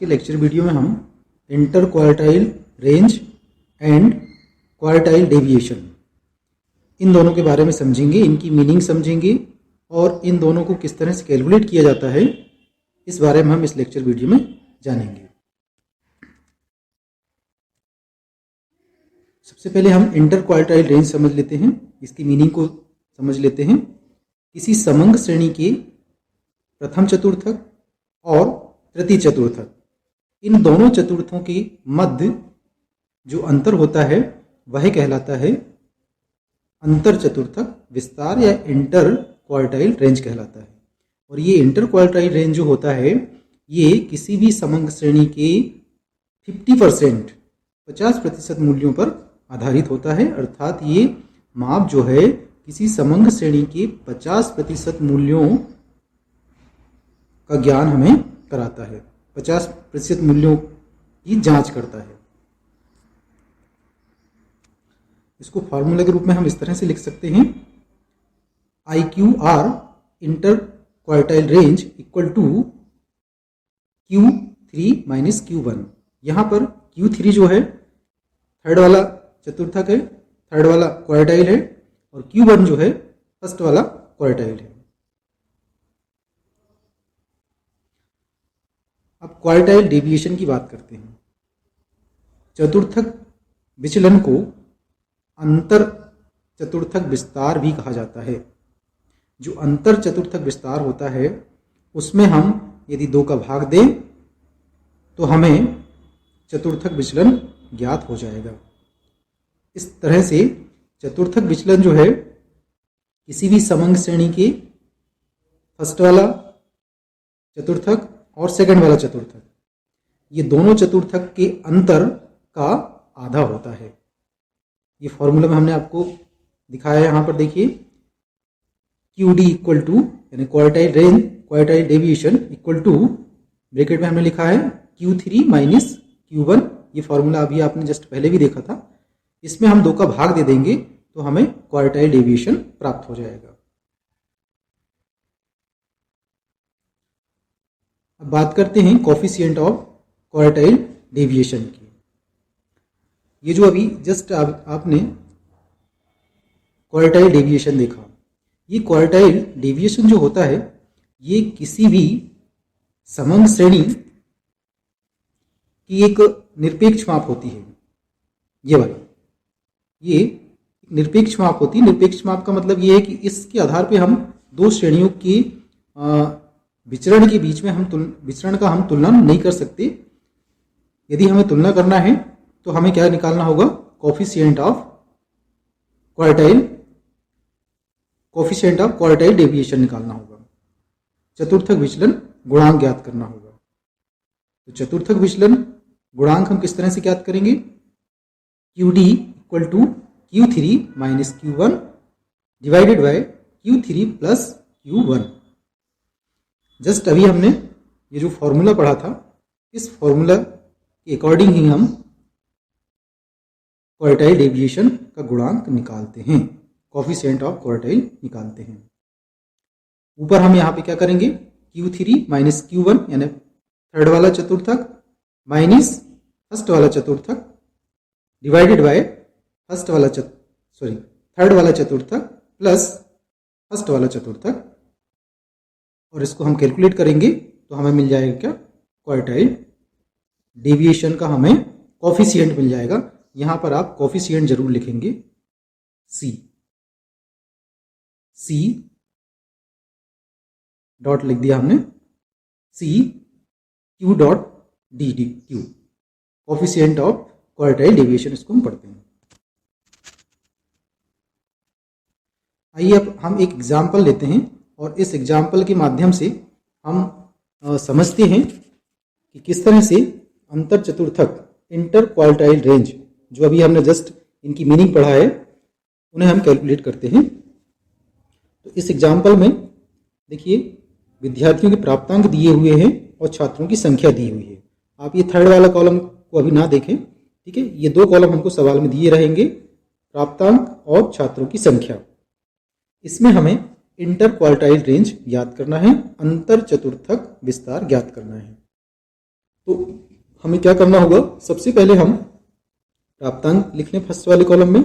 के lecture video में हम inter quartile range and quartile deviation इन दोनों के बारे में समझेंगे, इनकी मीनिंग समझेंगे और इन दोनों को किस तरह से कैलकुलेट किया जाता है इस बारे में हम इस लेक्चर वीडियो में जानेंगे। सबसे पहले हम इंटर क्वार्टाइल रेंज समझ लेते हैं, इसकी मीनिंग को समझ लेते हैं। किसी समंग श्रेणी के प्रथम चतुर्थक और तृतीय चतुर्थक, इन दोनों चतुर्थों के मध्य जो अंतर होता है वह कहलाता है अंतर चतुर्थक विस्तार या इंटर क्वार्टाइल रेंज कहलाता है। और ये इंटर क्वार्टाइल रेंज जो होता है ये किसी भी समंग श्रेणी के 50% मूल्यों पर आधारित होता है, अर्थात ये माप जो है किसी समंग श्रेणी के 50% मूल्यों का ज्ञान हमें कराता है, 50% मूल्यों की जांच करता है। इसको फॉर्मूला के रूप में हम इस तरह से लिख सकते हैं, IQR inter quartile range equal to Q3 minus Q1। यहाँ पर Q3 जो है थर्ड वाला चतुर्थक है, थर्ड वाला क्वार्टाइल है, और Q1 जो है फर्स्ट वाला क्वार्टाइल है। अब क्वार्टाइल डेविएशन की बात करते हैं। चतुर्थक विचलन को अंतर चतुर्थक विस्तार भी कहा जाता है। जो अंतर चतुर्थक विस्तार होता है उसमें हम यदि 2 का भाग दें तो हमें चतुर्थक विचलन ज्ञात हो जाएगा। इस तरह से चतुर्थक विचलन जो है किसी भी समंग श्रेणी के फर्स्ट वाला चतुर्थक और सेकंड वाला चतुर्थक, ये दोनों चतुर्थक के अंतर का आधा होता है। ये फॉर्मूला में हमने आपको दिखाया है, यहाँ पर देखिए, QD इक्वल टू यानी quartile range quartile deviation equal to bracket में हमने लिखा है Q3 माइनस Q1। ये फॉर्मूला अभी आपने जस्ट पहले भी देखा था। इसमें हम 2 का भाग दे देंगे तो हमें क्वार्टाइल डेविएशन प्राप्त हो जाएगा। अब बात करते हैं कोफिशिएंट ऑफ क्वार्टाइल डेविएशन की। ये जो अभी जस्ट आपने क्वार्टाइल डेविएशन देखा, ये क्वार्टाइल डेविएशन जो होता है ये किसी भी समंग श्रेणी की एक निरपेक्ष माप होती है। ये वाला ये एक निरपेक्ष माप होती है। निरपेक्ष माप का मतलब ये है कि इसके आधार पे हम 2 श्रेणियों की विचरण के बीच में विचरण का हम तुलना नहीं कर सकते। यदि हमें तुलना करना है तो हमें क्या निकालना होगा, कोफिशिएंट ऑफ क्वार्टाइल डेविएशन निकालना होगा। चतुर्थक विचलन गुणांक ज्ञात करना होगा। तो चतुर्थक विचलन गुणांक हम किस तरह से ज्ञात करेंगे, QD equal to Q3 minus Q1 divided by Q3 plus Q1। Just अभी हमने ये जो फॉर्मूला पढ़ा था, इस फॉर्मूला के अकॉर्डिंग ही हम क्वार्टाइल डेविएशन का गुणांक निकालते हैं, कोफिशिएंट ऑफ क्वार्टाइल निकालते हैं। ऊपर हम यहाँ पे क्या करेंगे, Q3 माइनस Q1 यानी थर्ड वाला चतुर्थक माइनस फर्स्ट वाला चतुर्थक डिवाइडेड बाय थर्ड वाला चतुर्थक प्लस फर्स्ट वाला चतुर्थक, और इसको हम कैलकुलेट करेंगे तो हमें मिल जाएगा क्या, क्वार्टाइल डेविएशन का हमें कोफिशिएंट मिल जाएगा। यहाँ पर आप कोफिशिएंट जरूर लिखेंगे, C डॉट लिख दिया हमने, Q dot DQ, coefficient of quartile deviation इसको हम पढ़ते हैं। आइए अब हम एक एग्जाम्पल लेते हैं और इस एग्जाम्पल के माध्यम से हम समझते हैं कि किस तरह से अंतर चतुर्थक इंटर क्वार्टाइल रेंज, जो अभी हमने जस्ट इनकी मीनिंग पढ़ा है, उन्हें हम कैलकुलेट करते हैं। तो इस एग्जाम्पल में देखिए विद्यार्थियों के प्राप्तांक दिए हुए हैं और छात्रों की संख्या दी हुई है। आप ये थर्ड वाला कॉलम को अभी ना देखें, ठीक है। ये 2 कॉलम हमको सवाल में दिए रहेंगे, प्राप्तांक और छात्रों की संख्या। इसमें हमें इंटर क्वार्टाइल रेंज ज्ञात करना है, अंतर चतुर्थक विस्तार ज्ञात करना है। तो हमें क्या करना होगा, सबसे पहले हम प्राप्तांक लिख लें फर्स्ट वाले कॉलम में,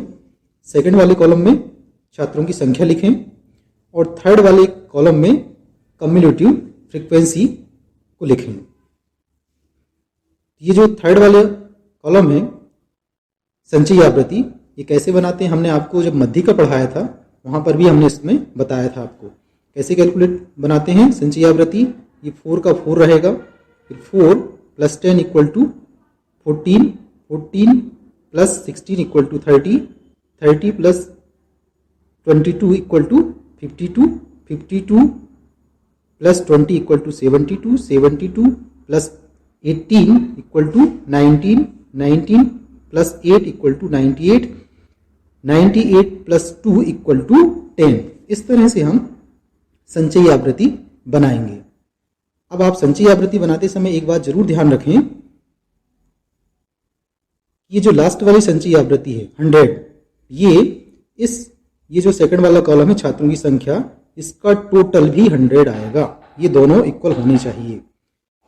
सेकंड वाले कॉलम में छात्रों की संख्या लिखें और थर्ड वाले कॉलम में कम्युलेटिव फ्रीक्वेंसी को लिखें। ये जो थर्ड वाले कॉलम है संचयी आवृत्ति, ये कैसे बनाते हैं हमने आपको जब मध्य का पढ़ाया था वहां पर भी हमने इसमें बताया था आपको कैसे कैलकुलेट बनाते हैं संचयी आवृत्ति। ये 4 का 4 रहेगा, फिर 4 + 10 = 14, 14 + 16 = 30, 30 + 22 = 52, 52 + 20 = 72, 72 + 18 = 19, 19 + 8 = 98, 98 + 2 = 10। इस तरह से हम संचयी आवृत्ति बनाएंगे। अब आप संचयी आवृत्ति बनाते समय एक बात जरूर ध्यान रखें, ये जो लास्ट वाली संचयी आवृत्ति है 100, ये जो सेकंड वाला कॉलम है छात्रों की संख्या, इसका टोटल भी 100 आएगा। ये दोनों इक्वल होने चाहिए।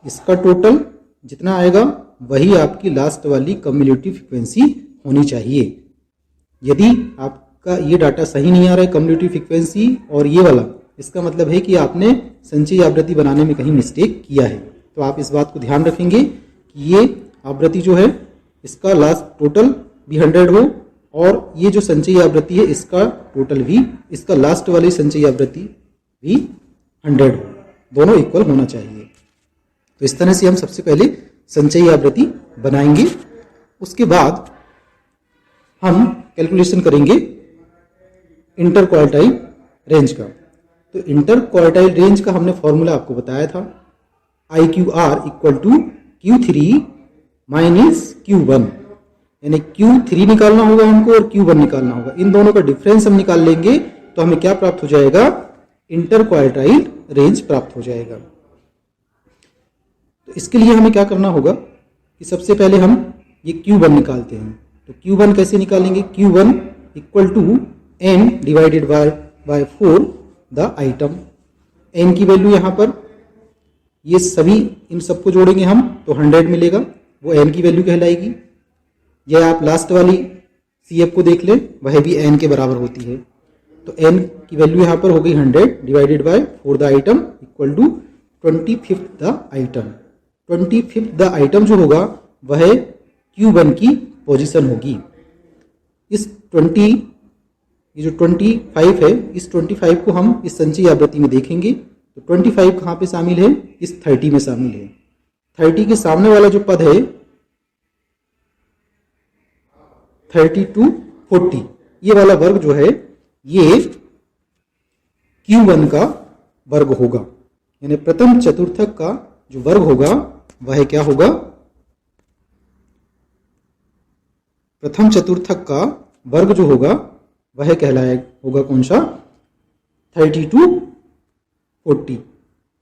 इसका टोटल जितना आएगा वही आपकी लास्ट वाली कम्युलेटिव फ्रीक्वेंसी होनी चाहिए। यदि आपका ये डाटा सही नहीं आ रहा है कम्युलेटिव फ्रीक्वेंसी और ये वाला, इसका मतलब है कि आपने संचयी आवृत्ति बनाने में कहीं मिस्टेक किया है। तो आप इस बात को ध्यान रखेंगे कि ये आवृत्ति जो है इसका लास्ट टोटल भी 100 हो और ये जो संचयी आवृत्ति है इसका टोटल भी, इसका लास्ट वाली संचयी आवृत्ति भी 100 हो। दोनों इक्वल होना चाहिए। तो इस तरह से हम सबसे पहले संचयी आवृत्ति बनाएंगे। उसके बाद हम कैलकुलेशन करेंगे इंटर क्वार्टाइल रेंज का। तो इंटर क्वार्टाइल रेंज का हमने फॉर्मूला आपको बताया था, IQR = Q3 - Q1, यानी Q3 निकालना होगा हमको और Q1 निकालना होगा। इन दोनों का डिफरेंस हम निकाल लेंगे तो हमें क्या प्राप्त हो जाएगा, इंटर क्वार्टाइल रेंज प्राप्त हो जाएगा। तो इसके लिए हमें क्या करना होगा कि सबसे पहले हम ये Q1 निकालते हैं। तो Q1 कैसे निकालेंगे, Q1 = n / 4 the item. n की वैल्यू यहाँ पर ये सभी इन सबको जोड़ेंगे हम तो 100 मिलेगा, वो n की वैल्यू कहलाएगी। यह आप लास्ट वाली CF को देख लें, वह भी n के बराबर होती है। तो n की वैल्यू यहाँ पर हो गई 100 / 4 the item = 25th the item. 25th the item जो होगा वह Q1 की पोजीशन होगी। इस 20, ये जो 25 है, इस 25 को हम इस संचयी आवृत्ति में देखेंगे तो 25 कहाँ पे शामिल है, इस 30 में शामिल है। 30 के सामने वाला जो पद है 30 to 40, ये वाला वर्ग जो है ये Q1 का वर्ग होगा, यानी प्रथम चतुर्थक का जो वर्ग होगा वह क्या होगा, प्रथम चतुर्थक का वर्ग जो होगा वह कहलाया होगा कौन सा, 30 to 40,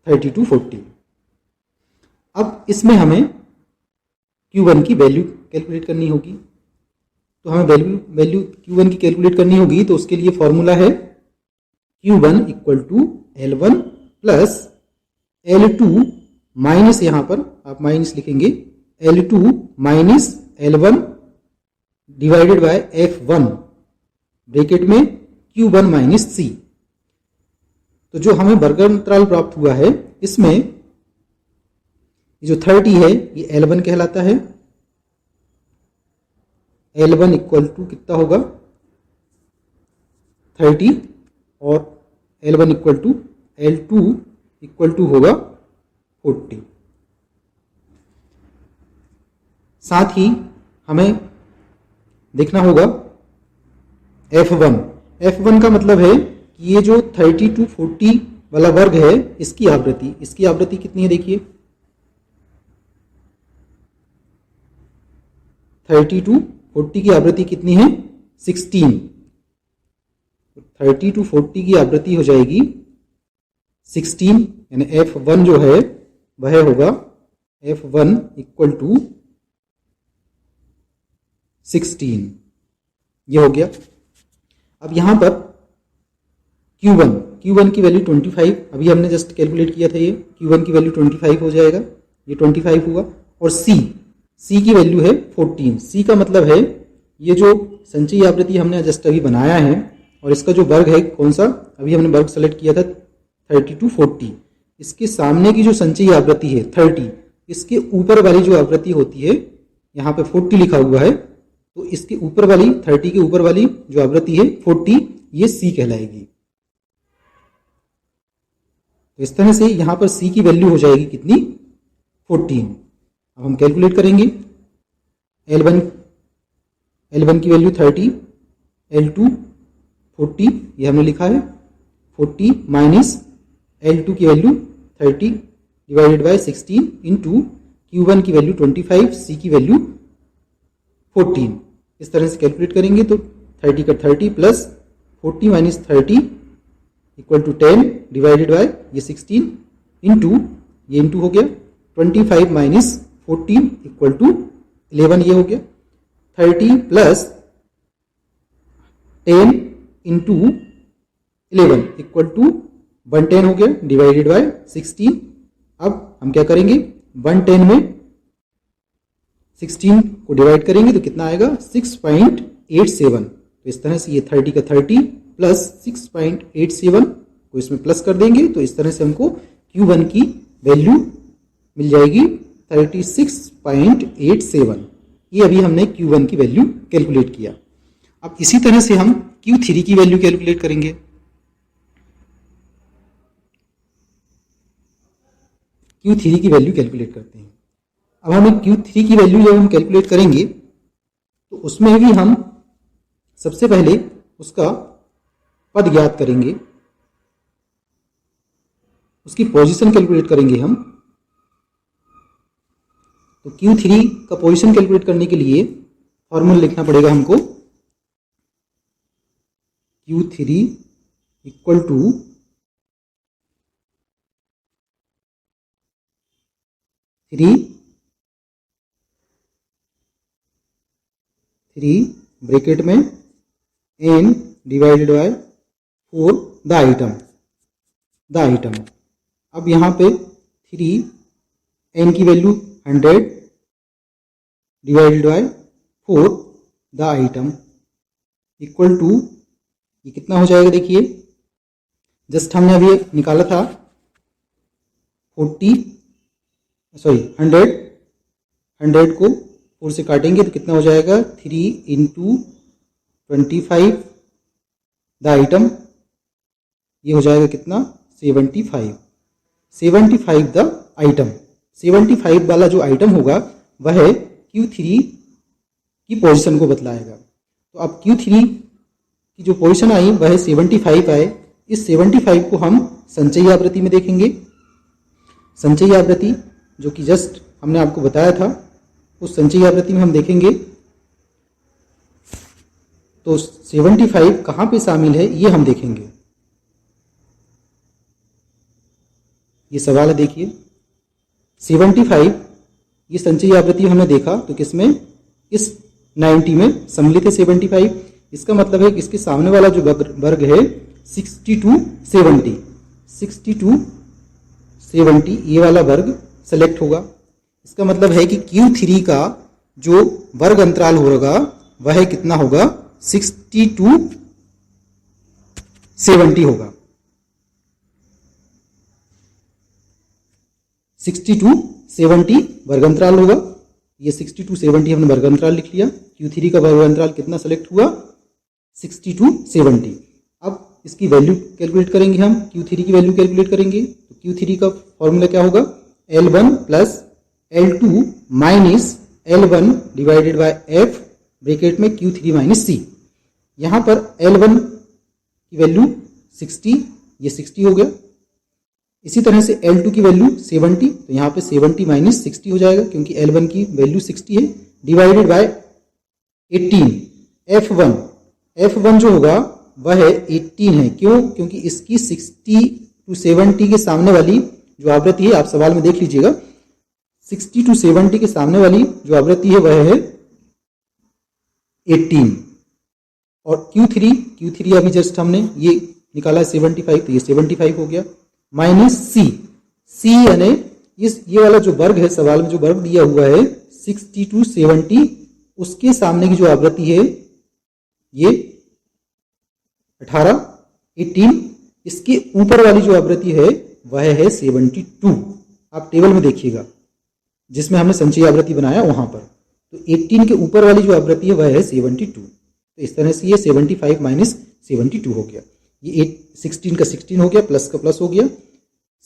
30 to 40। अब इसमें हमें Q1 की वैल्यू कैलकुलेट करनी होगी। तो हमें वैल्यू Q1 की कैलकुलेट करनी होगी तो उसके लिए फॉर्मूला है Q1 = L1 + L2 माइनस, यहाँ पर आप माइनस लिखेंगे, L2 - L1 / F1 ब्रैकेट में Q1 - C। तो जो हमें वर्ग अंतराल प्राप्त हुआ है इसमें ये जो 30 है ये L1 कहलाता है। L1 = कितना होगा 30 और L1 = L2 = होगा 40। साथ ही हमें देखना होगा F1। F1 का मतलब है कि ये जो 30 to 40 वाला वर्ग है इसकी आवृत्ति कितनी है, देखिए 30 to 40 की आवृत्ति कितनी है, 16। 30 to 40 की आवृत्ति हो जाएगी 16, यानी F1 जो है वह होगा F1 = 16। ये हो गया। अब यहां पर Q1 की वैल्यू 25, अभी हमने जस्ट कैलकुलेट किया था, ये Q1 की वैल्यू 25 हो जाएगा, ये 25 हुआ। और सी की वैल्यू है 14। सी का मतलब है ये जो संचयी आवृत्ति हमने जस्ट अभी बनाया है और इसका जो वर्ग है कौन सा, अभी हमने वर्ग सेलेक्ट किया था 30 to 40, इसके सामने की जो संचयी आवृत्ति है 30, इसके ऊपर वाली जो आवृत्ति होती है, यहाँ पे 40 लिखा हुआ है, तो इसके ऊपर वाली 30 के ऊपर वाली जो आवृत्ति है 40, ये सी कहलाएगी। तो इस तरह से यहाँ पर सी की वैल्यू हो जाएगी कितनी, 14। अब हम कैलकुलेट करेंगे। L1 की वैल्यू 30, L2 40, ये हमने लिखा है 40 माइनस L2 की value 30 divided bye 16 into Q1 की वैल्यू 25, C की वैल्यू 14। इस तरह से कैलकुलेट करेंगे तो 30 का 30 plus 40 minus 30 equal to 10 divided by ये 16 इंटू ये इंटू हो गया 25 माइनस 14 इक्वल टू 11, ये हो गया 30 प्लस 10 इंटू 11 इक्वल टू 110 हो गया डिवाइडेड बाय 16। अब हम क्या करेंगे, 110 में 16 को डिवाइड करेंगे तो कितना आएगा 6.87। तो इस तरह से ये 30 का 30 प्लस 6.87 को इसमें प्लस कर देंगे तो इस तरह से हमको Q1 की वैल्यू मिल जाएगी 36.87। ये अभी हमने Q1 की वैल्यू कैलकुलेट किया। अब इसी तरह से हम Q3 की वैल्यू कैलकुलेट करेंगे। Q3 की वैल्यू कैलकुलेट करते हैं। अब हमें Q3 की वैल्यू जब हम कैलकुलेट करेंगे तो उसमें भी हम सबसे पहले उसका पद ज्ञात करेंगे, उसकी पोजीशन कैलकुलेट करेंगे हम। तो Q3 का पोजीशन कैलकुलेट करने के लिए फॉर्मूला लिखना पड़ेगा हमको, Q3 इक्वल टू 3 ब्रैकेट में n divided by 4 the item. अब यहाँ पे 3 n की value 100 divided by 4 the item equal to ये कितना हो जाएगा, देखिए जस्ट हमने अभी निकाला था 100 को 4 से काटेंगे तो कितना हो जाएगा 3 इंटू 25 द आइटम, ये हो जाएगा कितना 75 द आइटम। 75 वाला जो आइटम होगा वह Q3 की पोजीशन को बतलाएगा। तो अब Q3 की जो पोजीशन आई वह 75 आए। इस 75 को हम संचयी आवृत्ति में देखेंगे। संचयी आवृत्ति जो कि जस्ट हमने आपको बताया था, उस संचयी आवृत्ति में हम देखेंगे तो 75 कहाँ पे शामिल है ये हम देखेंगे। ये सवाल है, देखिए 75 ये संचयी आवृत्ति हमने देखा तो किसमें, इस 90 में सम्मिलित है 75। इसका मतलब है कि इसके सामने वाला जो वर्ग है 62-70 ये वाला वर्ग सेलेक्ट होगा। इसका मतलब है कि Q3 का जो वर्ग अंतराल होगा वह कितना होगा 60-70 होगा। 60-70 वर्ग अंतराल होगा। ये 60-70 हमने वर्ग अंतराल लिख लिया। Q3 का वर्ग अंतराल कितना सेलेक्ट हुआ 60-70। अब इसकी वैल्यू कैलकुलेट करेंगे हम, Q3 की वैल्यू कैलकुलेट करेंगे तो Q3 का फॉर्मूला क्या होगा, L1 plus L2 minus L1 divided by F bracket में Q3 माइनस C। यहाँ पर L1 की वैल्यू 60, ये 60 हो गया। इसी तरह से L2 की वैल्यू 70, तो यहाँ पे 70 माइनस 60 हो जाएगा क्योंकि L1 की वैल्यू 60 है, डिवाइडेड बाय 18 F1 जो होगा वह 18 है। क्यों, क्योंकि इसकी 60-70 के सामने वाली जो आवृत्ति है, आप सवाल में देख लीजिएगा, 60-70 के सामने वाली जो आवृत्ति है वह है 18। और Q3 अभी जस्ट हमने ये निकाला है 75, तो ये 75 हो गया। माइनस C यानी ये वाला जो वर्ग है, सवाल में जो वर्ग दिया हुआ है 60 to 70, उसके सामने की जो आवृत्ति है ये 18, 18, इसके ऊपर वाली जो आवृत्ति है वह है 72। आप टेबल में देखिएगा जिसमें हमने संचयी आवृत्ति बनाया वहां पर, तो 18 के ऊपर वाली जो आवृत्ति है वह है 72। तो इस तरह से ये 75 माइनस 72 हो गया। ये 16 का 16 हो गया, प्लस का प्लस हो गया,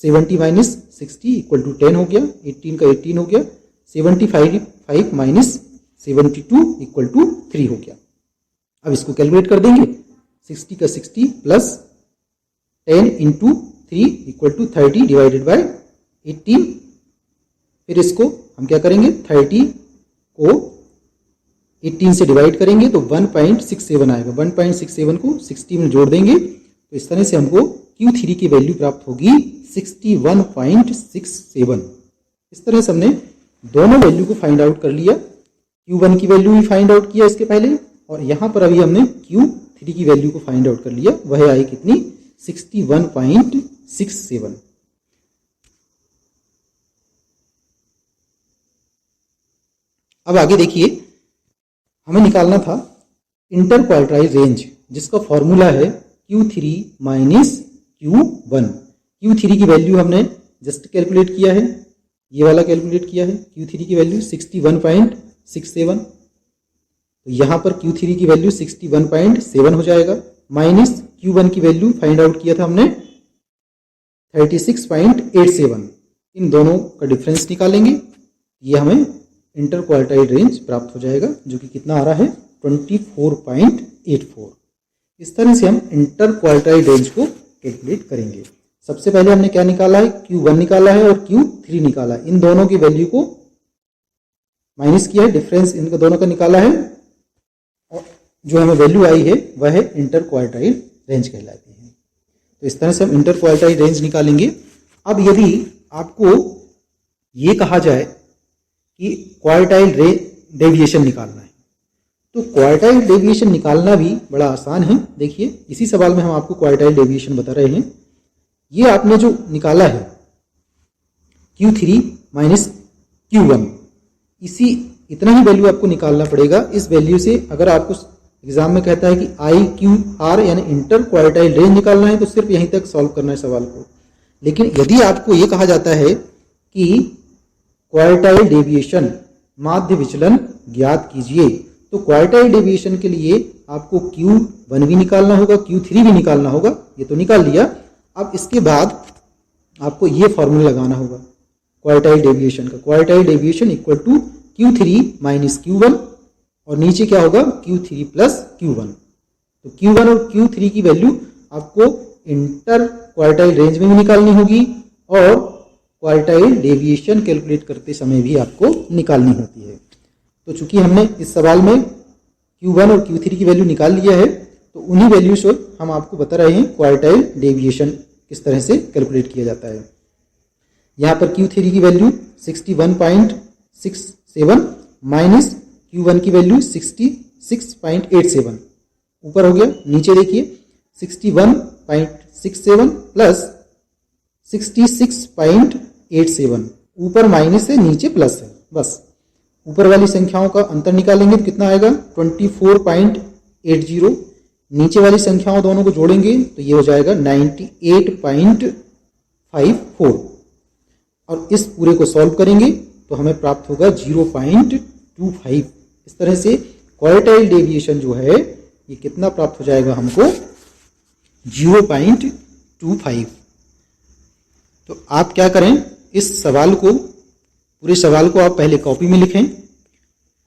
70 माइनस 60 इक्वल टू 10 हो गया, 18 का 18 हो गया, 75 माइनस 72 इक्वल टू 3 हो गया। अब इसको कैलकुलेट कर देंगे, 60 का 60 plus 10 into 3 equal to 30 divided by 18। फिर इसको हम क्या करेंगे, 30 को 18 से डिवाइड करेंगे तो 1.67 आएगा। 1.67 को 60 में जोड़ देंगे तो इस तरह से हमको Q3 की वैल्यू प्राप्त होगी 61.67। इस तरह से हमने दोनों वैल्यू को फाइंड आउट कर लिया। Q1 की वैल्यू भी फाइंड आउट किया इसके पहले, और यहां पर अभी हमने Q3 की वैल्यू को फाइंड आउट कर लिया। वह आई कितनी, 61.67। अब आगे देखिए, हमें निकालना था इंटर क्वार्टाइल रेंज, जिसका फॉर्मूला है Q3 माइनस Q1। Q3 की वैल्यू हमने जस्ट कैलकुलेट किया है, ये वाला कैलकुलेट किया है। Q3 की वैल्यू 61.67, तो यहां पर Q3 की वैल्यू 61.7 हो जाएगा, माइनस Q1 की वैल्यू फाइंड आउट किया था हमने 36.87। इन दोनों का डिफरेंस निकालेंगे, ये हमें इंटर क्वार्टाइल रेंज प्राप्त हो जाएगा, जो कि कितना आ रहा है, 24.84। इस तरह से हम इंटर क्वार्टाइल रेंज को कैलकुलेट करेंगे। सबसे पहले हमने क्या निकाला है, Q1 निकाला है और Q3 निकाला है। इन दोनों की वैल्यू को माइनस किया है, डिफरेंस इनका दोनों का निकाला है, और जो हमें वैल्यू आई है वह है इंटर क्वार्टाइल रेंज कहलाती है। तो इस तरह से हम इंटर क्वार्टाइल रेंज निकालेंगे। अब यदि आपको ये कहा जाए कि क्वार्टाइल डेविएशन निकालना है, तो क्वार्टाइल डेविएशन निकालना भी बड़ा आसान है। देखिए, इसी सवाल में हम आपको क्वार्टाइल डेविएशन बता रहे हैं। ये आपने जो निकाला है Q3 माइनस Q1, इतना ही वैल्यू आपको निकालना पड़ेगा। इस वैल्यू से अगर आपको एग्जाम में कहता है कि IQR यानी इंटर क्वार्टाइल रेंज निकालना है, तो सिर्फ यहीं तक सॉल्व करना है सवाल को। लेकिन यदि आपको ये कहा जाता है कि क्वार्टाइल डेविएशन, माध्य विचलन ज्ञात कीजिए, तो क्वार्टाइल डेविएशन के लिए आपको Q1 भी निकालना होगा, Q3 भी निकालना होगा। ये तो निकाल लिया। अब इसके बाद आपको ये फॉर्मूला लगाना होगा क्वार्टाइल डेविएशन का। Quartile deviation equal to Q3 minus Q1, और नीचे क्या होगा, Q3 प्लस Q1। तो Q1 और Q3 की वैल्यू आपको इंटर क्वार्टाइल रेंज में भी निकालनी होगी, और क्वार्टाइल डेविएशन कैलकुलेट करते समय भी आपको निकालनी होती है। तो चूंकि हमने इस सवाल में Q1 और Q3 की वैल्यू निकाल लिया है, तो उन्हीं वैल्यू से हम आपको बता रहे हैं क्वार्टाइल डेविएशन किस तरह से कैलकुलेट किया जाता है। यहाँ पर Q3 की वैल्यू 61.67 माइनस Q1 की वैल्यू 66.87 ऊपर हो गया। नीचे देखिए 61.67 प्लस 66.87, ऊपर माइनस है नीचे प्लस है, बस ऊपर वाली संख्याओं का अंतर निकालेंगे तो कितना आएगा, 24.80। नीचे वाली संख्याओं दोनों को जोड़ेंगे तो ये हो जाएगा 98.54, और इस पूरे को सॉल्व करेंगे तो हमें प्राप्त होगा 0.25। इस तरह से क्वार्टाइल डेविएशन जो है ये कितना प्राप्त हो जाएगा हमको, 0.25। तो आप क्या करें, इस सवाल को, पूरे सवाल को आप पहले कॉपी में लिखें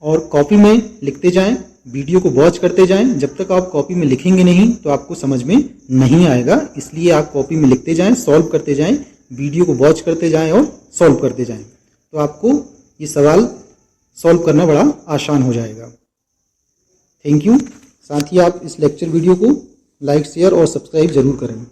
और कॉपी में लिखते जाएं, वीडियो को वॉच करते जाएं। जब तक आप कॉपी में लिखेंगे नहीं तो आपको समझ में नहीं आएगा, इसलिए आप कॉपी में लिखते जाएं, सॉल्व करते जाएं, वीडियो को वॉच करते जाएं और सॉल्व करते जाएं, तो आपको ये सवाल सॉल्व करना बड़ा आसान हो जाएगा। Thank you. साथ ही आप इस लेक्चर वीडियो को लाइक, शेयर और सब्सक्राइब जरूर करें।